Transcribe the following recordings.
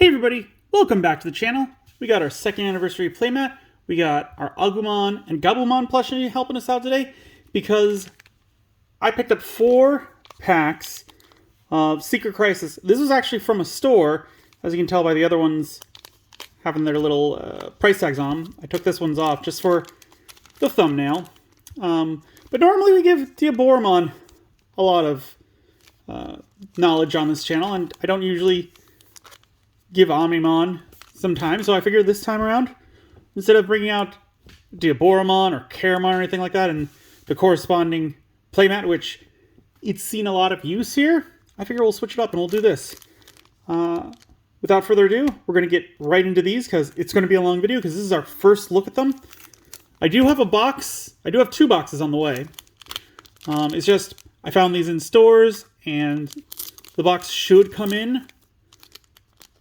Hey everybody, welcome back to the channel. We got our second anniversary playmat. We got our Agumon and Gabumon plushie helping us out today because I picked up 4 packs of Secret Crisis. This was actually from a store, as you can tell by the other ones having their little price tags on them. I took this one's off just for the thumbnail. But normally we give Digimon a lot of knowledge on this channel, and I don't usually give Omnimon some time, so I figured this time around, instead of bringing out Diaboromon or Caramon or anything like that, and the corresponding playmat, which it's seen a lot of use here, I figure we'll switch it up and we'll do this. Without further ado, we're going to get right into these because it's going to be a long video because this is our first look at them. I do have a box. I do have 2 boxes on the way. It's just, I found these in stores, and the box should come in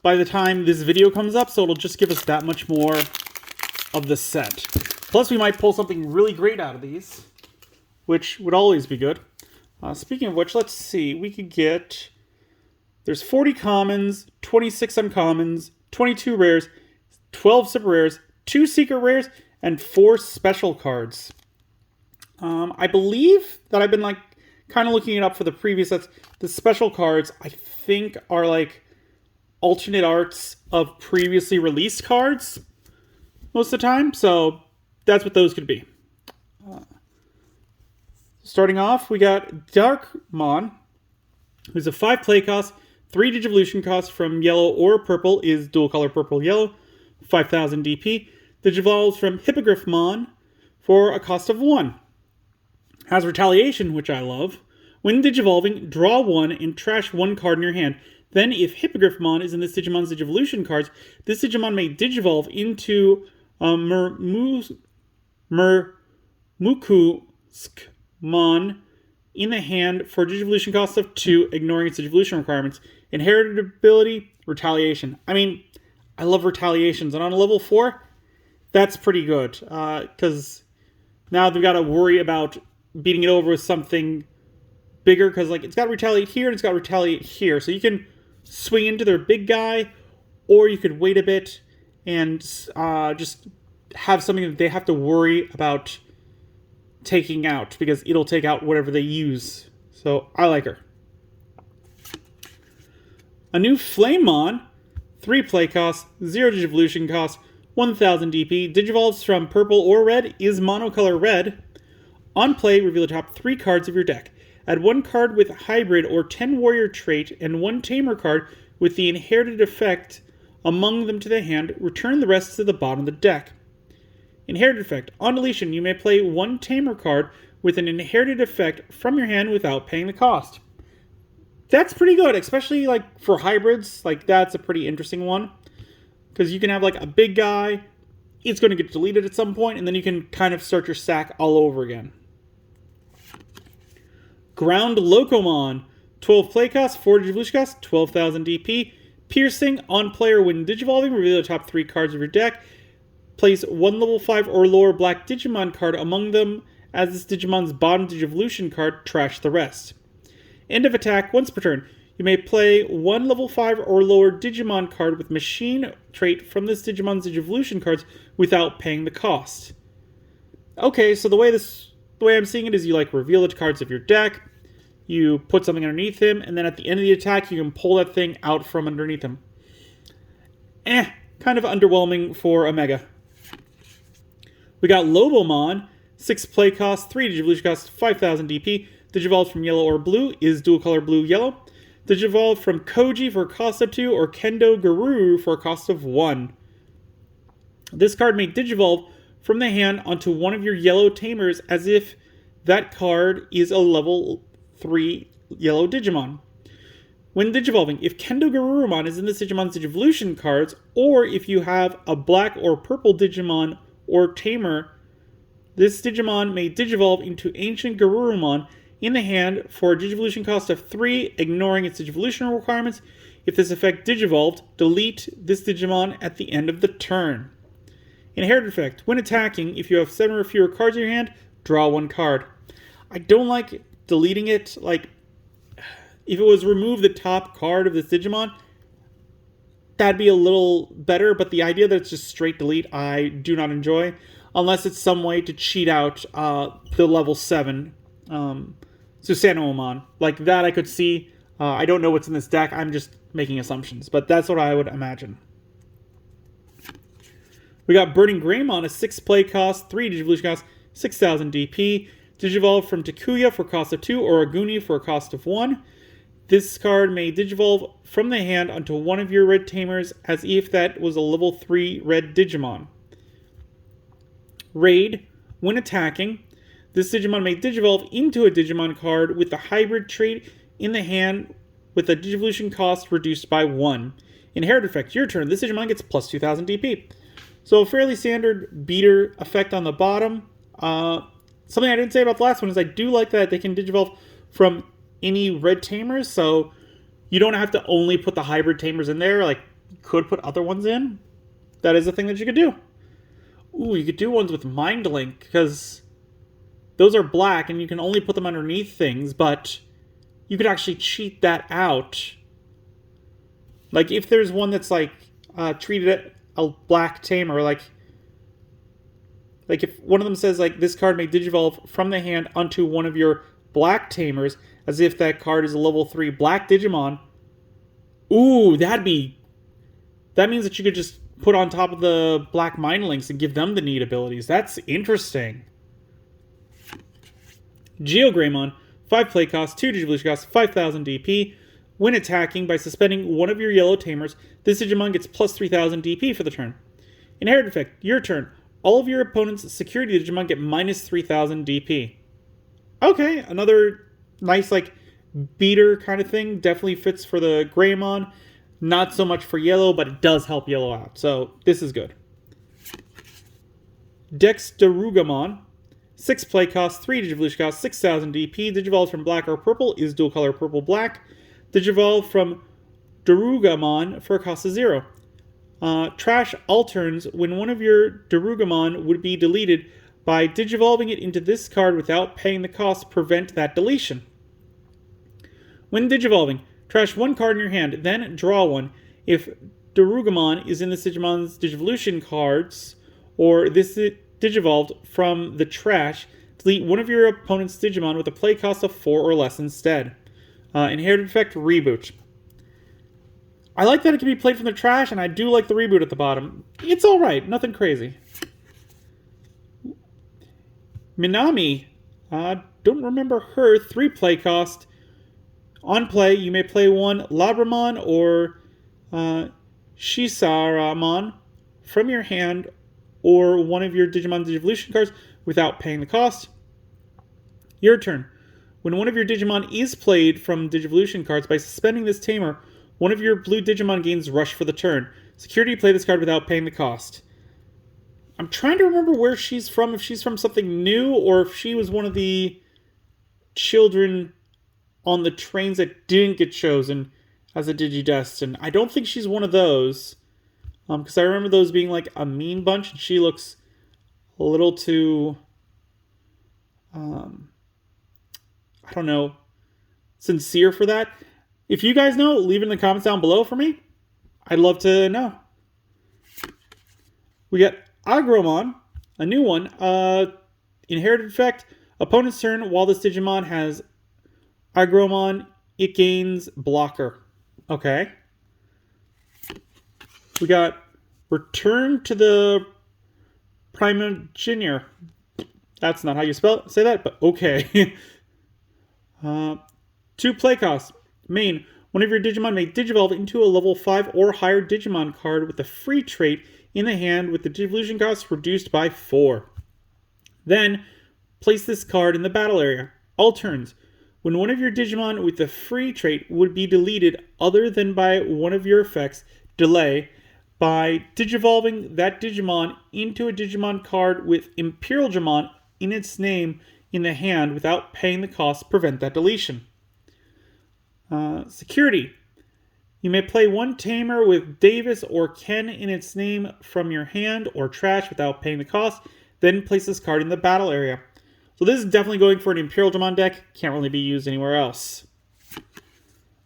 by the time this video comes up, so it'll just give us that much more of the set. Plus, we might pull something really great out of these, which would always be good. Speaking of which, let's see. We could get... There's 40 commons, 26 uncommons, 22 rares, 12 super rares, 2 secret rares, and 4 special cards. I believe that I've been kind of looking it up for the previous sets. The special cards, I think, are alternate arts of previously released cards most of the time, so that's what those could be. Starting off, we got Darkmon, who's a 5 play cost, 3 Digivolution cost from yellow or purple, is dual color purple-yellow, 5000 DP. Digivolves from Hippogriffmon for a cost of 1. Has Retaliation, which I love. When Digivolving, draw 1 and trash 1 card in your hand. Then, if Hippogriffmon is in this Digimon's Digivolution cards, this Digimon may Digivolve into Mermukuskmon in the hand for Digivolution cost of 2, ignoring its Digivolution requirements. Inherited ability, Retaliation. I mean, I love Retaliations, and on a level 4, that's pretty good, because now they've got to worry about beating it over with something bigger, because it's got Retaliate here and it's got Retaliate here, so you can swing into their big guy, or you could wait a bit and just have something that they have to worry about taking out, because it'll take out whatever they use. So I like her. A new Flamemon, 3 play cost, 0 Digivolution cost, 1000 DP, Digivolves from purple or red, is monocolor red. On play, reveal the top 3 cards of your deck. Add 1 card with hybrid or 10 warrior trait and 1 tamer card with the inherited effect among them to the hand. Return the rest to the bottom of the deck. Inherited effect. On deletion, you may play 1 tamer card with an inherited effect from your hand without paying the cost. That's pretty good, especially for hybrids. That's a pretty interesting one, because you can have a big guy. It's going to get deleted at some point, and then you can kind of start your stack all over again. Ground Locomon, 12 play cost, 4 Digivolution cost, 12,000 DP. Piercing, on player when Digivolving, reveal the top 3 cards of your deck. Place 1 level 5 or lower black Digimon card among them as this Digimon's bottom Digivolution card, trash the rest. End of attack, once per turn. You may play 1 level 5 or lower Digimon card with machine trait from this Digimon's Digivolution cards without paying the cost. Okay, so the way I'm seeing it is you reveal the cards of your deck, you put something underneath him, and then at the end of the attack, you can pull that thing out from underneath him. Kind of underwhelming for a Mega. We got Lobomon, 6 play cost, 3 Digivolution cost, 5000 DP. Digivolves from yellow or blue, is dual color blue-yellow. Digivolve from Koji for a cost of 2, or Kendo Garuru for a cost of 1. This card may Digivolve from the hand onto one of your yellow tamers as if that card is a level 3 yellow Digimon. When Digivolving, if Kendo Garurumon is in this Digimon's Digivolution cards, or if you have a black or purple Digimon or tamer, this Digimon may Digivolve into Ancient Garurumon in the hand for a Digivolution cost of 3, ignoring its Digivolution requirements. If this effect Digivolved, delete this Digimon at the end of the turn. Inherited effect. When attacking, if you have 7 or fewer cards in your hand, draw 1 card. I don't like deleting it. If it was remove the top card of this Digimon, that'd be a little better, but the idea that it's just straight delete, I do not enjoy, unless it's some way to cheat out the level 7 Susanomon. Like that I could see. I don't know what's in this deck, I'm just making assumptions, but that's what I would imagine. We got Burning Greymon, a 6 play cost, 3 Digivolution cost, 6,000 DP. Digivolve from Takuya for a cost of 2, or Aguni for a cost of 1. This card may Digivolve from the hand onto one of your red tamers as if that was a level 3 red Digimon. Raid, when attacking, this Digimon may Digivolve into a Digimon card with the hybrid trait in the hand with a Digivolution cost reduced by 1. Inherit effect, your turn. This Digimon gets plus 2,000 DP. So a fairly standard beater effect on the bottom. Something I didn't say about the last one is I do like that they can Digivolve from any red tamers, so you don't have to only put the hybrid tamers in there. Like, you could put other ones in. That is a thing that you could do. Ooh, you could do ones with Mind Link, because those are black, and you can only put them underneath things, but you could actually cheat that out. Like, if there's one that's, like, treated a black tamer, like if one of them says, like, this card may Digivolve from the hand onto one of your black tamers, as if that card is a level 3 black Digimon. Ooh, that means that you could just put on top of the black Mind Links and give them the neat abilities. That's interesting. Geogreymon, 5 play cost, 2 Digivolution cost, 5,000 DP. When attacking by suspending one of your yellow tamers, this Digimon gets plus 3,000 DP for the turn. Inherit effect, your turn. All of your opponent's security Digimon get minus 3,000 DP. Okay, another nice, like, beater kind of thing. Definitely fits for the Greymon. Not so much for yellow, but it does help yellow out. So, this is good. Dexterugamon. 6 play cost, 3 Digivolution cost, 6,000 DP. Digivolve from black or purple is dual color purple-black. Digivolve from Darugamon for a cost of 0. Trash alterns when one of your Darugamon would be deleted by Digivolving it into this card without paying the cost to prevent that deletion. When Digivolving, trash one card in your hand, then draw one. If Darugamon is in the Digimon's Digivolution cards, or this is Digivolved from the trash, delete one of your opponent's Digimon with a play cost of 4 or less instead. Inherited effect, reboot. I like that it can be played from the trash, and I do like the reboot at the bottom. It's alright, nothing crazy. Minami, don't remember her, 3 play cost. On play, you may play one Labramon or Shisaramon from your hand or one of your Digimon Digivolution cards without paying the cost. Your turn. When one of your Digimon is played from Digivolution cards, by suspending this tamer, one of your blue Digimon gains Rush for the turn. Security, play this card without paying the cost. I'm trying to remember where she's from, if she's from something new, or if she was one of the children on the trains that didn't get chosen as a Digidestin. I don't think she's one of those, because I remember those being like a mean bunch, and she looks a little too, I don't know, sincere for that. If you guys know, leave it in the comments down below for me. I'd love to know. We got Agromon, a new one. Inherited effect, opponent's turn. While this Digimon has Agromon, it gains blocker. Okay. We got Return to the Primogenitor. That's not how you say that, but okay. 2 play costs. Main, one of your Digimon may Digivolve into a level 5 or higher Digimon card with a free trait in the hand with the Digivolution cost reduced by 4. Then, place this card in the battle area. All turns. When one of your Digimon with the free trait would be deleted other than by one of your effects, delay, by Digivolving that Digimon into a Digimon card with Imperial Digimon in its name in the hand without paying the cost to prevent that deletion. Security. You may play one tamer with Davis or Ken in its name from your hand or trash without paying the cost, then place this card in the battle area. So this is definitely going for an Imperial Digimon deck. Can't really be used anywhere else.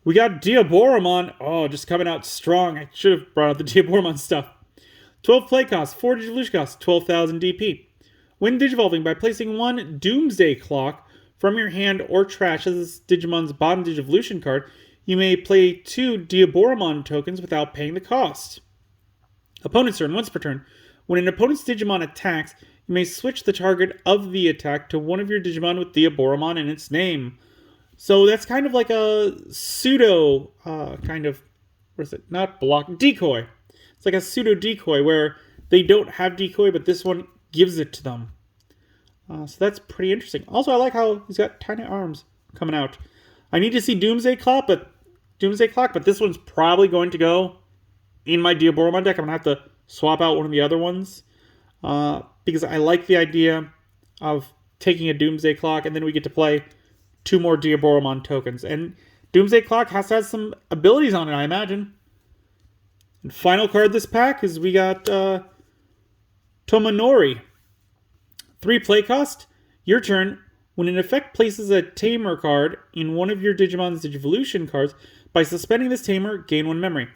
We got Diaboromon. Oh, just coming out strong. I should have brought out the Diaboromon stuff. 12 play cost, 4 Digivolution cost, 12,000 DP. When Digivolving, by placing one Doomsday Clock from your hand or trash as Digimon's bottom Digivolution card, you may play 2 Diaboromon tokens without paying the cost. Opponent's turn, once per turn. When an opponent's Digimon attacks, you may switch the target of the attack to one of your Digimon with Diaboromon in its name. So that's kind of like a pseudo kind of, what is it? Not block, decoy. It's like a pseudo decoy where they don't have decoy, but this one gives it to them. So that's pretty interesting. Also, I like how he's got tiny arms coming out. I need to see Doomsday Clock, but this one's probably going to go in my Diaboromon deck. I'm going to have to swap out one of the other ones because I like the idea of taking a Doomsday Clock, and then we get to play 2 more Diaboromon tokens. And Doomsday Clock has to have some abilities on it, I imagine. And final card this pack is we got Tomonori. 3 play cost. Your turn. When an effect places a Tamer card in one of your Digimon's Digivolution cards, by suspending this Tamer, gain 1 memory.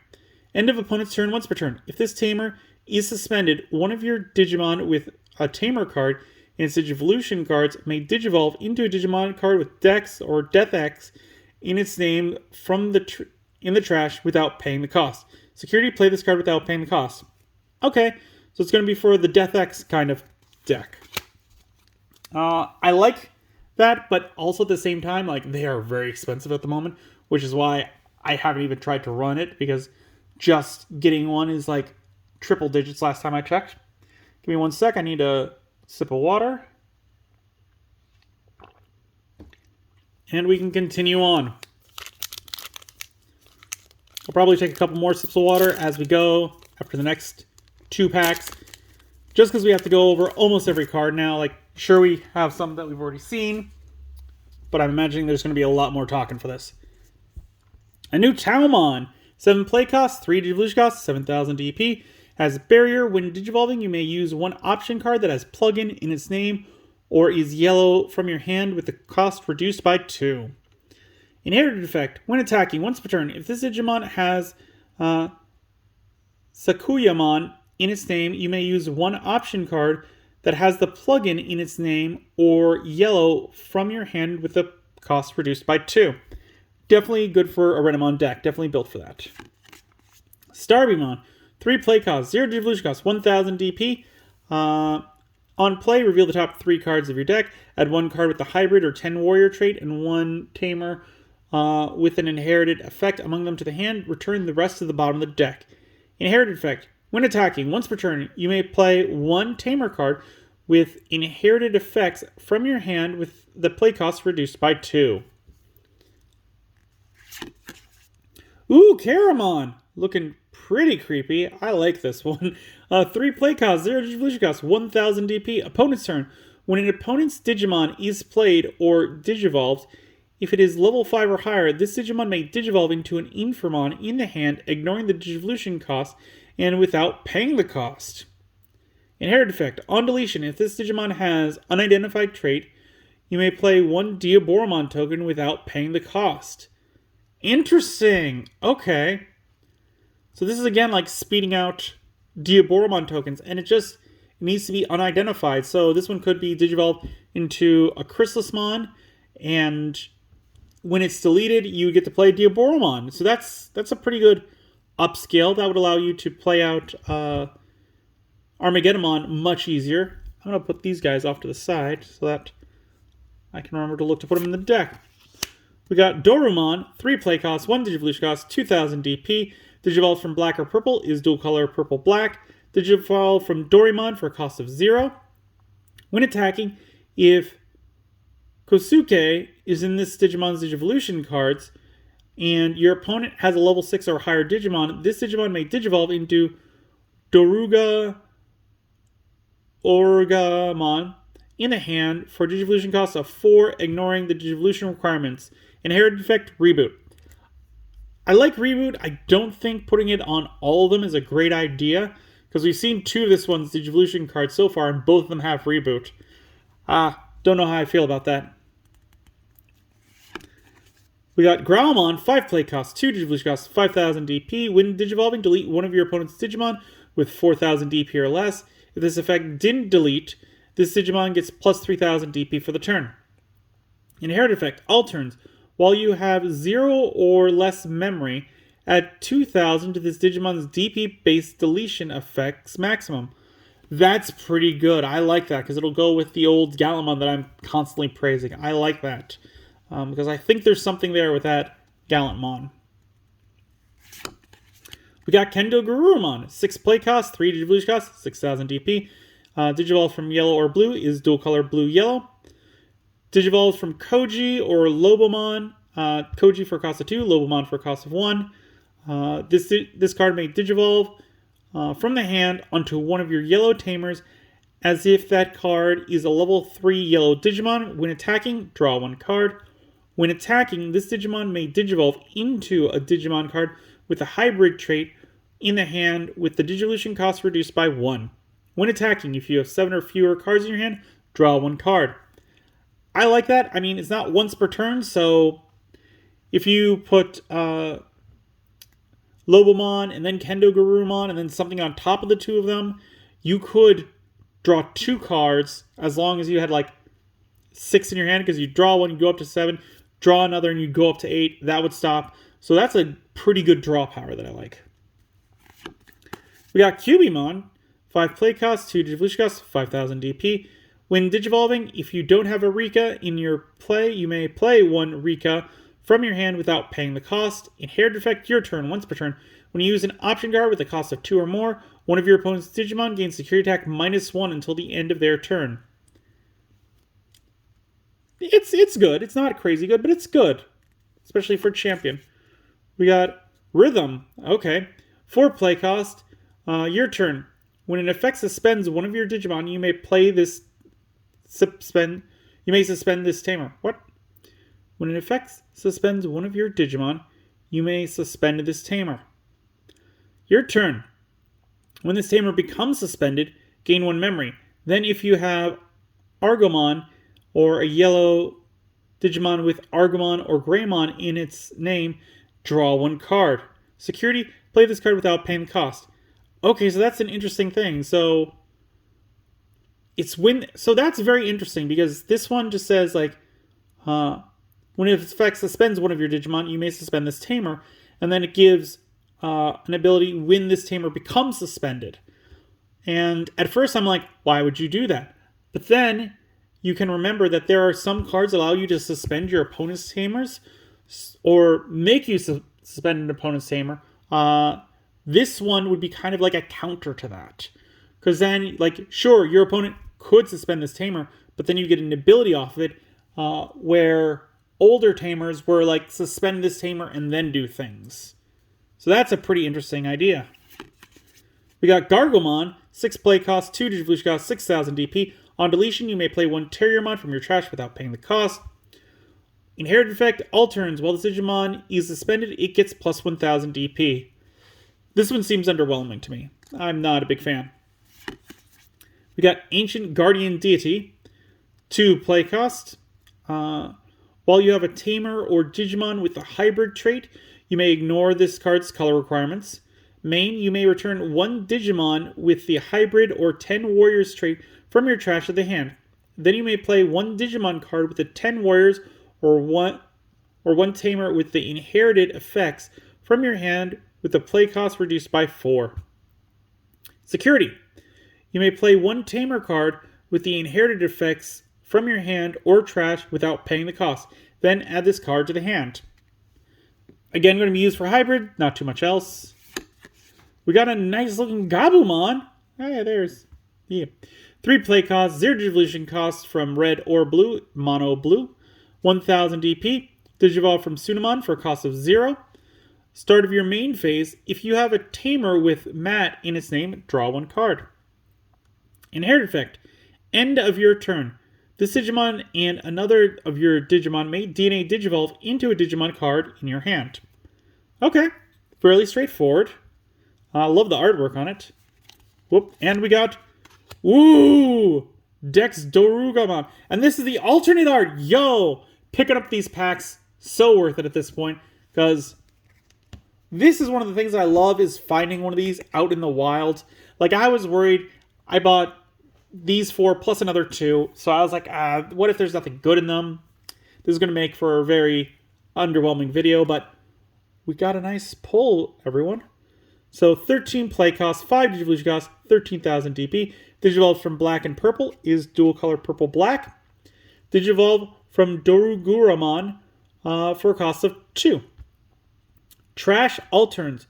End of opponent's turn once per turn. If this Tamer is suspended, one of your Digimon with a Tamer card in its Digivolution cards may Digivolve into a Digimon card with Dex or Death X in its name from in the trash without paying the cost. Security, play this card without paying the cost. Okay, so it's going to be for the Death X kind of deck. I like that, but also at the same time, like, they are very expensive at the moment, which is why I haven't even tried to run it, because just getting one is like triple digits last time I checked. Give me 1 sec, I need a sip of water. And we can continue on. I'll probably take a couple more sips of water as we go after the next 2 packs. Just because we have to go over almost every card now. Like, sure, we have some that we've already seen, but I'm imagining there's going to be a lot more talking for this. A new Taomon. 7 play cost, 3 Digivolution cost, 7,000 DP. Has barrier. When Digivolving, you may use 1 option card that has plugin in its name or is yellow from your hand with the cost reduced by 2. Inherited effect. When attacking, once per turn, if this Digimon has Sakuyamon in its name, you may use 1 option card that has the plugin in its name or yellow from your hand with the cost reduced by 2. Definitely good for a Renamon deck. Definitely built for that. Starbymon. 3 play cost, 0 Digivolution cost, 1,000 DP. On play, reveal the top 3 cards of your deck. Add 1 card with the hybrid or 10 warrior trait and 1 tamer with an inherited effect among them to the hand. Return the rest to the bottom of the deck. Inherited effect. When attacking, once per turn, you may play 1 tamer card with inherited effects from your hand with the play cost reduced by 2. Ooh, Caramon! Looking pretty creepy. I like this one. 3 play cost, 0 Digivolution cost, 1,000 DP. Opponent's turn. When an opponent's Digimon is played or Digivolved, if it is level 5 or higher, this Digimon may Digivolve into an Infamon in the hand, ignoring the Digivolution cost and without paying the cost. Inherited effect. On deletion, if this Digimon has unidentified trait, you may play 1 Diaboromon token without paying the cost. Interesting. Okay. So this is again like speeding out Diaboromon tokens, and it needs to be unidentified. So this one could be Digivolved into a Chrysalismon, and when it's deleted, you get to play Diaboromon. So that's a pretty good upscale. That would allow you to play out Armageddon much easier. I'm going to put these guys off to the side so that I can remember to look to put them in the deck. We got Dorumon, 3 play cost, 1 Digivolution cost, 2,000 DP. Digivolve from black or purple is dual color purple-black. Digivolve from Doraemon for a cost of 0. When attacking, if Kosuke is in this Digimon's Digivolution cards, and your opponent has a level 6 or higher Digimon, this Digimon may Digivolve into Doruga Orgamon in the hand for Digivolution cost of 4, ignoring the Digivolution requirements. Inherited effect, Reboot. I like Reboot. I don't think putting it on all of them is a great idea, because we've seen 2 of this one's Digivolution cards so far, and both of them have Reboot. Don't know how I feel about that. We got Growlmon, 5 play cost, 2 Digivolution cost, 5,000 DP. When Digivolving, delete one of your opponent's Digimon with 4,000 DP or less. If this effect didn't delete, this Digimon gets plus 3,000 DP for the turn. Inherit effect, all turns. While you have 0 or less memory, add 2,000 to this Digimon's DP-based deletion effect's maximum. That's pretty good. I like that because it'll go with the old Gallantmon that I'm constantly praising. I like that because I think there's something there with that Gallantmon. We got Kendo Garurumon, 6 play cost, 3 Digivolution cost, 6,000 DP. Digivolve from yellow or blue is dual color blue-yellow. Digivolve from Koji or Lobomon. Koji for a cost of 2, Lobomon for a cost of 1. This card may Digivolve from the hand onto one of your yellow tamers as if that card is a level 3 yellow Digimon. When attacking, draw 1 card. When attacking, this Digimon may Digivolve into a Digimon card with a hybrid trait in the hand with the Digivolution cost reduced by 1. When attacking, if you have 7 or fewer cards in your hand, draw 1 card. I like that. I mean, it's not once per turn, so if you put Lobomon and then Kendo Garurumon and then something on top of the two of them, you could draw 2 cards as long as you had like 6 in your hand, because you draw 1, you go up to 7, draw another, and you go up to 8. That would stop. So that's a pretty good draw power that I like. We got Cubimon, 5 play cost, 2 Digivolution cost, 5,000 DP. When Digivolving, if you don't have a Rika in your play, you may play 1 Rika from your hand without paying the cost. Inherit effect, your turn, once per turn. When you use an option card with a cost of 2 or more, one of your opponent's Digimon gains security attack -1 until the end of their turn. It's good. It's not crazy good, but it's good. Especially for champion. We got Rhythm. Okay. 4 play cost. Your turn. When an effect suspends one of your Digimon, you may play this suspend this tamer. What? When an effect suspends one of your Digimon, you may suspend this tamer. Your turn. When this tamer becomes suspended, gain 1 memory. Then if you have Argomon or a yellow Digimon with Argomon or Greymon in its name, draw 1 card. Security, play this card without paying the cost. Okay, so that's an interesting thing. So that's very interesting because this one just says like when it effect suspends one of your Digimon, you may suspend this tamer, and then it gives an ability when this tamer becomes suspended. And at first I'm like, why would you do that? But then you can remember that there are some cards that allow you to suspend your opponent's tamers or make you suspend an opponent's tamer. This one would be kind of like a counter to that. Because then, like, sure, your opponent could suspend this tamer, but then you get an ability off of it where older tamers were like, suspend this tamer and then do things. So that's a pretty interesting idea. We got Gargomon, 6 play cost, 2 Digivolution cost, 6,000 DP. On deletion, you may play 1 Terriermon from your trash without paying the cost. Inherit effect, all turns. While the Digimon is suspended, it gets plus 1,000 DP. This one seems underwhelming to me. I'm not a big fan. We got Ancient Guardian Deity, 2 play cost. While you have a Tamer or Digimon with a hybrid trait, you may ignore this card's color requirements. Main, you may return 1 Digimon with the hybrid or 10 Warriors trait from your trash to the hand. Then you may play 1 Digimon card with the 10 Warriors or one Tamer with the inherited effects from your hand with the play cost reduced by 4. Security. You may play 1 Tamer card with the inherited effects from your hand or trash without paying the cost. Then add this card to the hand. Again, going to be used for hybrid, not too much else. We got a nice looking Gabumon. Hey, there's... Yeah. 3 play costs, 0 Digivolution costs from red or blue, mono blue. 1,000 DP. Digivolve from Sunamon for a cost of 0. Start of your main phase. If you have a Tamer with Matt in its name, draw 1 card. Inherit effect. End of your turn. This Digimon and another of your Digimon may DNA Digivolve into a Digimon card in your hand. Okay. Fairly straightforward. I love the artwork on it. Whoop. And we got... Ooh! Dex Dorugamon. And this is the alternate art. Yo! Picking up these packs So worth it at this point, because this is one of the things I love, is finding one of these out in the wild. Like, I was worried. I bought these 4 plus another 2. So I was like, what if there's nothing good in them? This is going to make for a very underwhelming video, but we got a nice pull, everyone. So 13 play cost, 5 Digivolution cost, 13,000 DP. Digivolve from black and purple is dual color purple black. Digivolve from Doruguramon for a cost of 2. Trash alterns.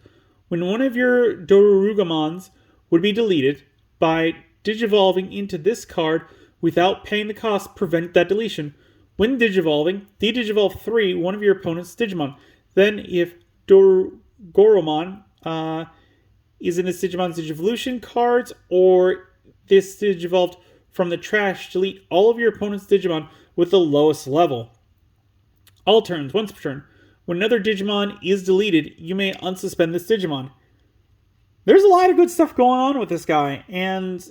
When one of your Dorugamons would be deleted, by digivolving into this card without paying the cost, prevent that deletion. When digivolving, de-digivolve 3, one of your opponent's Digimon. Then, if Dorugoromon is in this Digimon's Digivolution cards, or this digivolved from the trash, delete all of your opponent's Digimon with the lowest level. All turns, once per turn. When another Digimon is deleted, you may unsuspend this Digimon. There's a lot of good stuff going on with this guy, and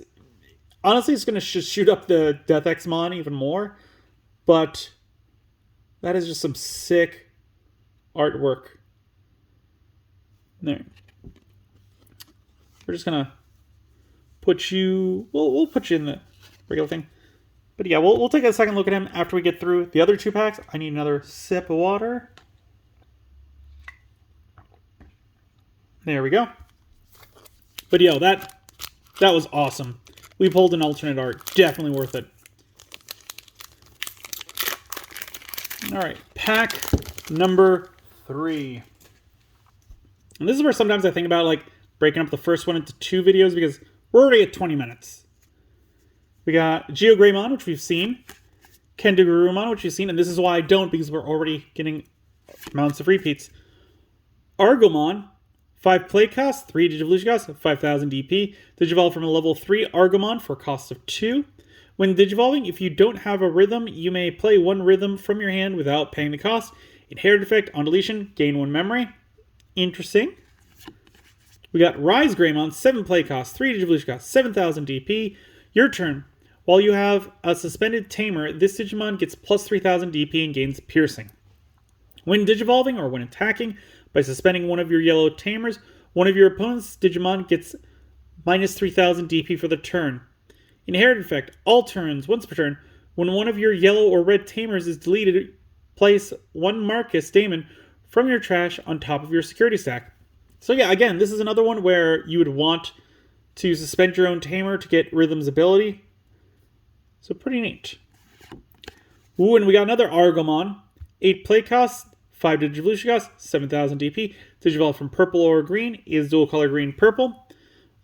honestly, it's going to shoot up the Death X-Mon even more, but that is just some sick artwork. There. We're just going to put you... We'll put you in the regular thing. But yeah, we'll take a second look at him after we get through the other 2 packs. I need another sip of water. There we go. But yo, that was awesome. We pulled an alternate art. Definitely worth it. Alright, pack number 3. And this is where sometimes I think about like breaking up the first one into 2 videos, because we're already at 20 minutes. We got Geogreymon, which we've seen. Kendagurumon, which we've seen. And this is why I don't, because we're already getting amounts of repeats. Argomon. 5 play cost, 3 Digivolution cost, 5,000 DP. Digivolve from a level 3 Argomon for a cost of 2. When digivolving, if you don't have a rhythm, you may play 1 rhythm from your hand without paying the cost. Inherit effect on deletion, gain 1 memory. Interesting. We got Rise Greymon, 7 play cost, 3 Digivolution cost, 7,000 DP. Your turn. While you have a suspended tamer, this Digimon gets plus 3,000 DP and gains piercing. When digivolving or when attacking, by suspending one of your yellow tamers, one of your opponent's Digimon gets minus 3,000 DP for the turn. Inherit effect. All turns, once per turn, when one of your yellow or red tamers is deleted, place 1 Marcus Daemon from your trash on top of your security stack. So yeah, again, this is another one where you would want to suspend your own tamer to get Rhythm's ability. So pretty neat. Ooh, and we got another Argomon. 8 play cost, 5 Digivolution cost, 7,000 DP. Digivolve from purple or green is dual color green purple.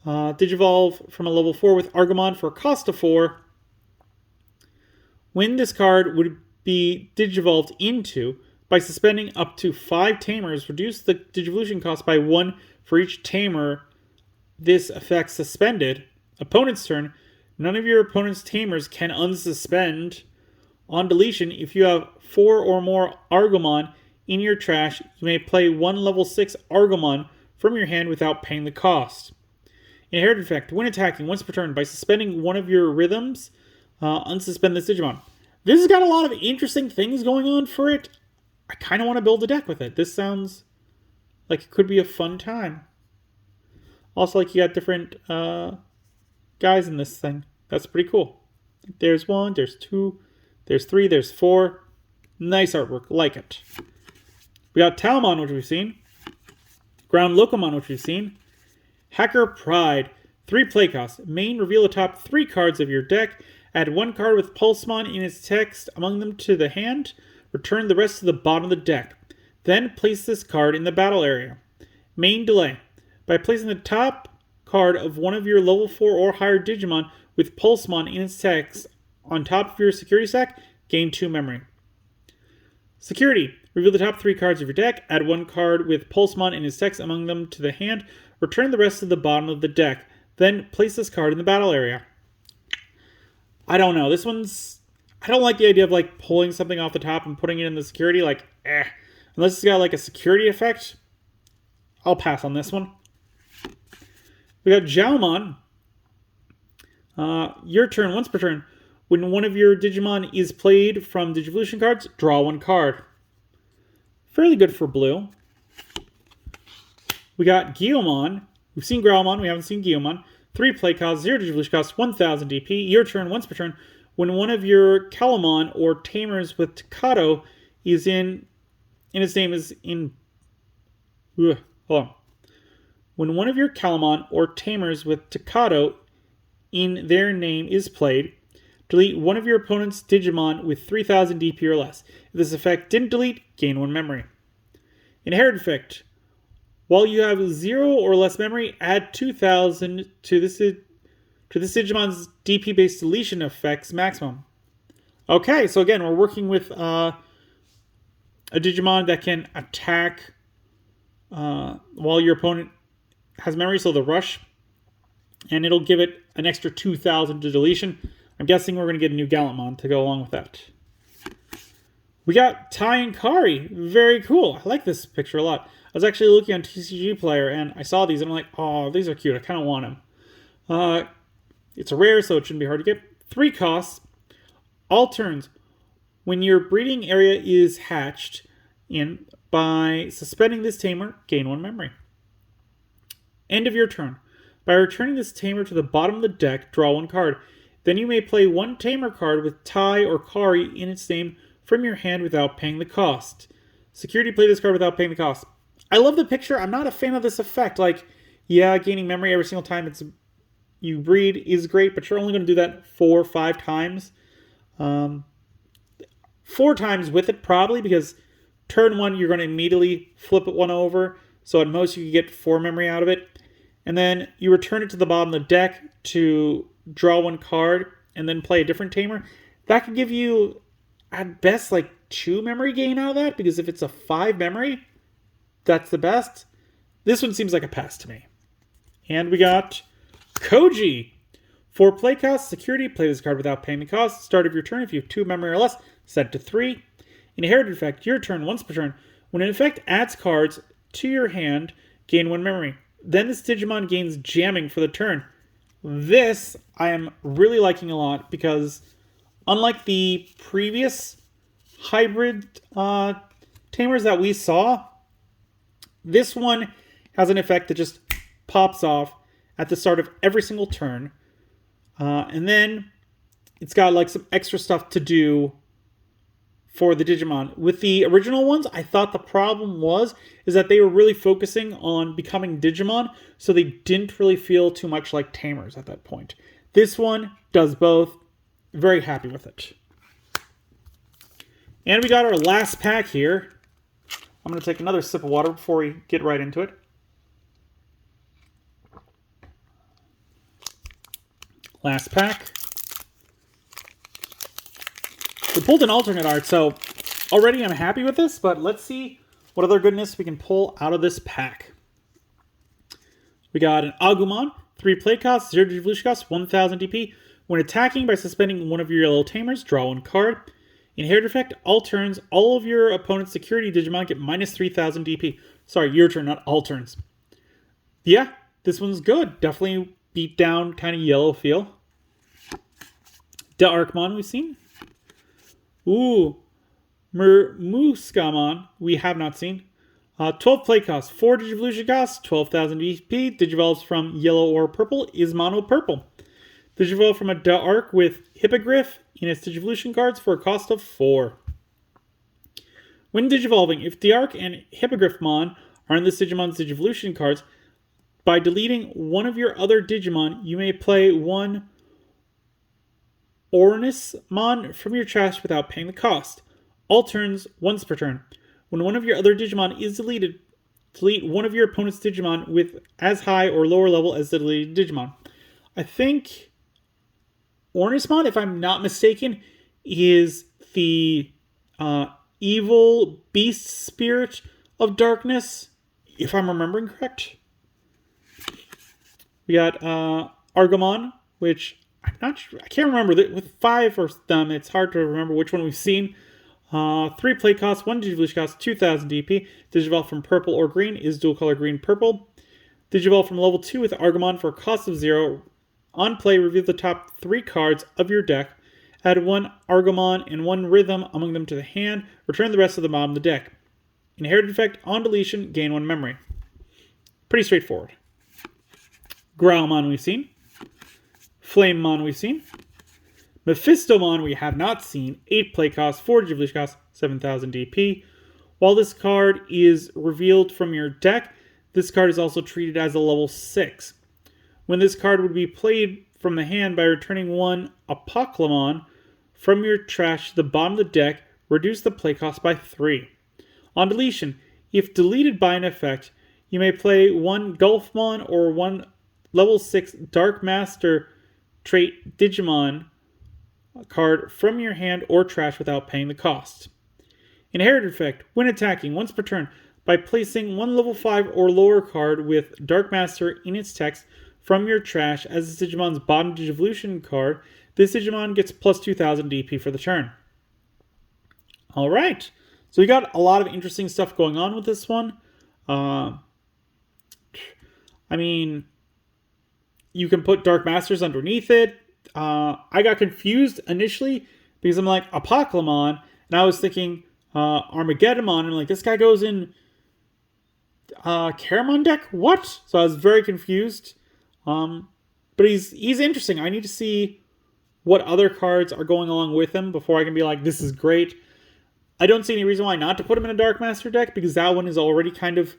Digivolve from a level 4 with Argomon for a cost of 4. When this card would be digivolved into, by suspending up to 5 tamers, reduce the Digivolution cost by 1 for each tamer this effect suspended. Opponent's turn. None of your opponent's tamers can unsuspend. On deletion, if you have 4 or more Argomon in your trash, you may play 1 level 6 Argomon from your hand without paying the cost. Inherit effect. When attacking, once per turn, by suspending one of your rhythms, unsuspend this Digimon. This has got a lot of interesting things going on for it. I kind of want to build a deck with it. This sounds like it could be a fun time. Also, like, you got different guys in this thing. That's pretty cool. There's 1, there's 2, there's 3, there's 4. Nice artwork. Like it. We got Talmon, which we've seen. Ground Locomon, which we've seen. Hacker Pride. 3 play costs. Main, reveal the top 3 cards of your deck. Add 1 card with Pulsemon in its text among them to the hand. Return the rest to the bottom of the deck. Then place this card in the battle area. Main delay. By placing the top card of one of your level 4 or higher Digimon with Pulsemon in its text on top of your security stack, gain 2 memory. Security. Reveal the top 3 cards of your deck. Add 1 card with Pulsemon in its text among them to the hand. Return the rest to the bottom of the deck. Then place this card in the battle area. I don't know. This one's... I don't like the idea of, like, pulling something off the top and putting it in the security. Like, Unless it's got, like, a security effect, I'll pass on this one. We got Jaumon. Your turn, once per turn. When one of your Digimon is played from Digivolution cards, draw 1 card. fairly good for blue. We got Guilmon. We've seen Growlmon, we haven't seen Guilmon. 3 play cost, 0 Digivolution cost, 1000 DP. Your turn, once per turn. When one of your Calamon or Tamers with Takato is in its name is in... hold on. When one of your Calamon or Tamers with Takato in their name is played, delete one of your opponent's Digimon with 3000 DP or less. If this effect didn't delete, gain 1 memory. Inherit effect. While you have 0 or less memory, add 2000 to this Digimon's DP-based deletion effects maximum. Okay, so again, we're working with a Digimon that can attack while your opponent has memory, so the rush, and it'll give it an extra 2000 to deletion. I'm guessing we're going to get a new Gallantmon to go along with that. We got Tai and Kari. Very cool. I like this picture a lot. I was actually looking on TCG Player, and I saw these, and I'm like, oh, these are cute. I kind of want them. It's a rare, so it shouldn't be hard to get. 3 costs. All turns. When your breeding area is hatched in, by suspending this tamer, gain 1 memory. End of your turn. By returning this tamer to the bottom of the deck, draw 1 card. Then you may play 1 tamer card with Tai or Kari in its name from your hand without paying the cost. Security, play this card without paying the cost. I love the picture. I'm not a fan of this effect. Like, yeah, gaining memory every single time you breed is great, but you're only going to do that 4 or 5 times. 4 times with it, probably, because turn 1, you're going to immediately flip it 1 over. So at most, you can get 4 memory out of it. And then you return it to the bottom of the deck to draw 1 card and then play a different tamer. That could give you, at best, like 2 memory gain out of that, because if it's a 5 memory, that's the best. This one seems like a pass to me. And we got Koji. 4 play cost, security, play this card without paying the cost. Start of your turn, if you have 2 memory or less, set to 3. Inherited effect, your turn, once per turn. When an effect adds cards to your hand, gain 1 memory. Then this Digimon gains jamming for the turn. This I am really liking a lot because unlike the previous hybrid tamers that we saw, this one has an effect that just pops off at the start of every single turn. And then it's got like some extra stuff to do for the Digimon. With the original ones, I thought the problem is that they were really focusing on becoming Digimon, so they didn't really feel too much like tamers at that point. This one does both. Very happy with it. And we got our last pack here. I'm going to take another sip of water before we get right into it. Last pack. We pulled an alternate art, so already I'm happy with this, but let's see what other goodness we can pull out of this pack. We got an Agumon, 3 play cost, 0 Digivolution cost, 1000 DP. When attacking by suspending one of your yellow tamers, draw 1 card. Inherit effect, all turns, all of your opponent's security Digimon get minus 3000 DP. Sorry, your turn, not all turns. Yeah, this one's good. Definitely beat down kind of yellow feel. Darkmon we've seen. Ooh, Muskamon we have not seen. 12 play cost, 4 Digivolution cost, 12,000 DP. Digivolves from yellow or purple is mono purple. Digivolve from a Dark with Hippogriff in its Digivolution cards for a cost of 4. When Digivolving, if Dark and Hippogriffmon are in this Digimon's Digivolution cards, by deleting one of your other Digimon, you may play 1 Ornismon from your chest without paying the cost. All turns, once per turn. When one of your other Digimon is deleted, delete one of your opponent's Digimon with as high or lower level as the deleted Digimon. I think Ornismon, if I'm not mistaken, is the evil beast spirit of darkness, if I'm remembering correct. We got Argomon, which I'm not sure, I can't remember. With 5 of them, it's hard to remember which one we've seen. 3 play costs, 1 Digivolution cost, 2000 DP. Digivolve from purple or green is dual color green-purple. Digivolve from level 2 with Argomon for a cost of 0. On play, reveal the top 3 cards of your deck. Add 1 Argomon and 1 Rhythm among them to the hand. Return the rest of the bottom of the deck. Inherited effect, on deletion, gain 1 memory. Pretty straightforward. Growlmon we've seen. Flamemon we've seen. Mephistomon we have not seen. 8 play cost, 4 Digivolution cost, 7,000 DP. While this card is revealed from your deck, this card is also treated as a level 6. When this card would be played from the hand by returning 1 Apoclymon from your trash to the bottom of the deck, reduce the play cost by 3. On deletion, if deleted by an effect, you may play 1 Gulfmon or 1 level 6 Dark Master trait Digimon card from your hand or trash without paying the cost. Inherited effect, when attacking once per turn by placing 1 level 5 or lower card with Dark Master in its text from your trash as the Digimon's bottom Digivolution card, this Digimon gets plus 2,000 DP for the turn. Alright, so we got a lot of interesting stuff going on with this one. I mean, you can put Dark Masters underneath it. I got confused initially because I'm like, Apoclymon, and I was thinking Armageddonmon, and like, this guy goes in Caramon deck? What? So I was very confused. But he's interesting. I need to see what other cards are going along with him before I can be like, this is great. I don't see any reason why not to put him in a Dark Master deck, because that one is already kind of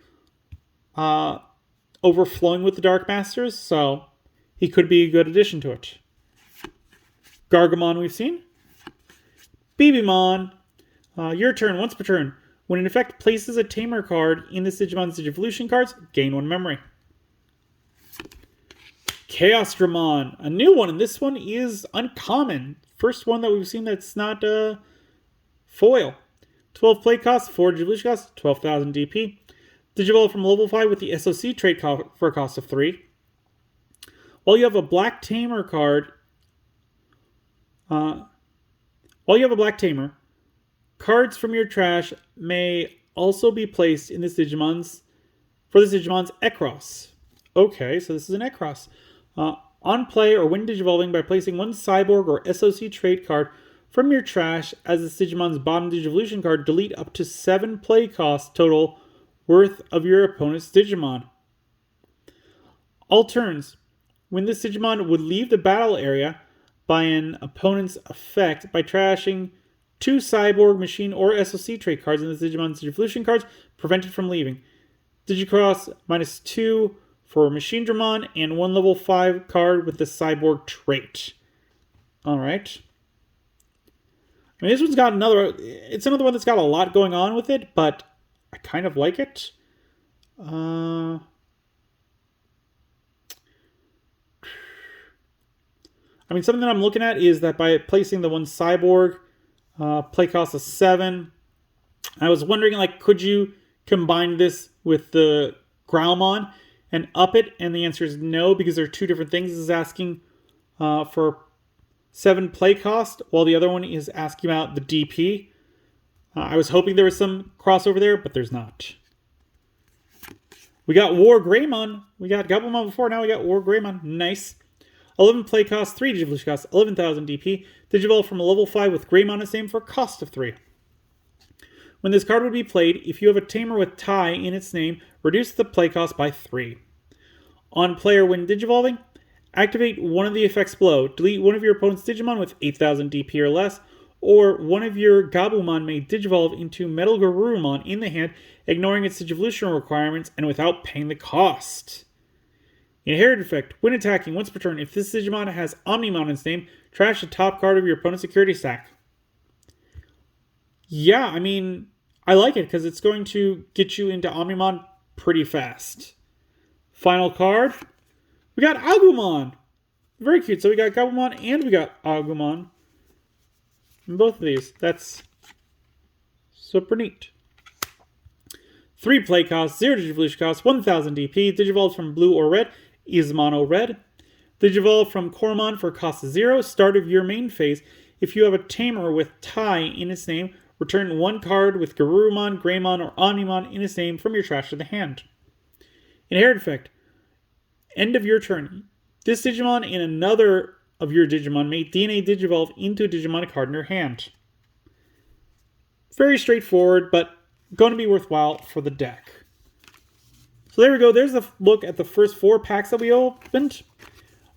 overflowing with the Dark Masters, so he could be a good addition to it. Gargamon we've seen. Bibimon. Your turn, once per turn. When an effect places a Tamer card in the Digimon's Digivolution cards, gain 1 memory. Chaosdramon, a new one, and this one is uncommon. First one that we've seen that's not foil. 12 play cost, 4 Digivolution cost, 12,000 DP. Digivolve from level 5 with the SOC trait for a cost of 3. While you have a black Tamer card, cards from your trash may also be placed in this Digimon's Ekros. Okay, so this is an Ekros. On play or when Digivolving by placing 1 Cyborg or SOC trait card from your trash as the Digimon's bottom Digivolution card, delete up to 7 play cost total worth of your opponent's Digimon. All turns. When this Digimon would leave the battle area by an opponent's effect by trashing 2 Cyborg, Machine, or SOC trait cards in the Digimon's Digivolution cards, prevented from leaving. Digicross -2 for Machine Dramon and 1 level 5 card with the Cyborg trait. Alright. I mean, this one's got it's another one that's got a lot going on with it, but I kind of like it. I mean, something that I'm looking at is that by placing the 1 Cyborg, play cost of 7, I was wondering, like, could you combine this with the Growlmon and up it? And the answer is no, because they're 2 different things. This is asking for 7 play cost, while the other one is asking about the DP. I was hoping there was some crossover there, but there's not. We got War Greymon. We got Gobblemon before, now we got War Greymon. Nice. 11 play cost, 3 Digivolution cost, 11,000 DP. Digivolve from a level 5 with Greymon its name for a cost of 3. When this card would be played, if you have a Tamer with Tai in its name, reduce the play cost by 3. On player when Digivolving, activate one of the effects below. Delete one of your opponent's Digimon with 8,000 DP or less, or one of your Gabumon may Digivolve into Metal Garurumon in the hand, ignoring its Digivolution requirements and without paying the cost. Inherited effect, when attacking once per turn, if this Digimon has Omnimon in its name, trash the top card of your opponent's security stack. Yeah, I mean, I like it because it's going to get you into Omnimon pretty fast. Final card, we got Agumon. Very cute. So we got Gabumon and we got Agumon. In both of these. That's super neat. 3 play cost, 0 Digivolution cost, 1,000 DP. Digivolve from blue or red is mono red. Digivolve from Coromon for cost of 0. Start of your main phase. If you have a Tamer with Tai in its name, return 1 card with Garurumon, Greymon, or Omnimon in its name from your trash to the hand. Inherit effect. End of your turn. This Digimon and another of your Digimon may DNA Digivolve into a Digimon card in your hand. Very straightforward, but going to be worthwhile for the deck. So there we go. There's a look at the first 4 packs that we opened.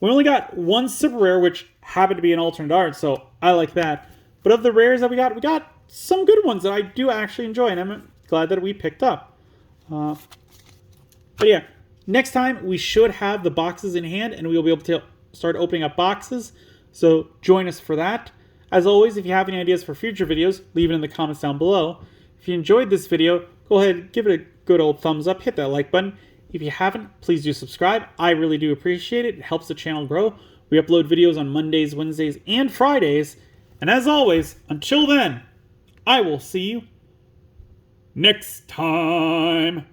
We only got one super rare, which happened to be an alternate art, so I like that. But of the rares that we got some good ones that I do actually enjoy, and I'm glad that we picked up. But yeah, next time we should have the boxes in hand, and we'll be able to start opening up boxes. So join us for that. As always, if you have any ideas for future videos, leave it in the comments down below. If you enjoyed this video, go ahead, give it a good old thumbs up, hit that like button. If you haven't, please do subscribe. I really do appreciate it. It helps the channel grow. We upload videos on Mondays, Wednesdays, and Fridays. And as always, until then, I will see you next time.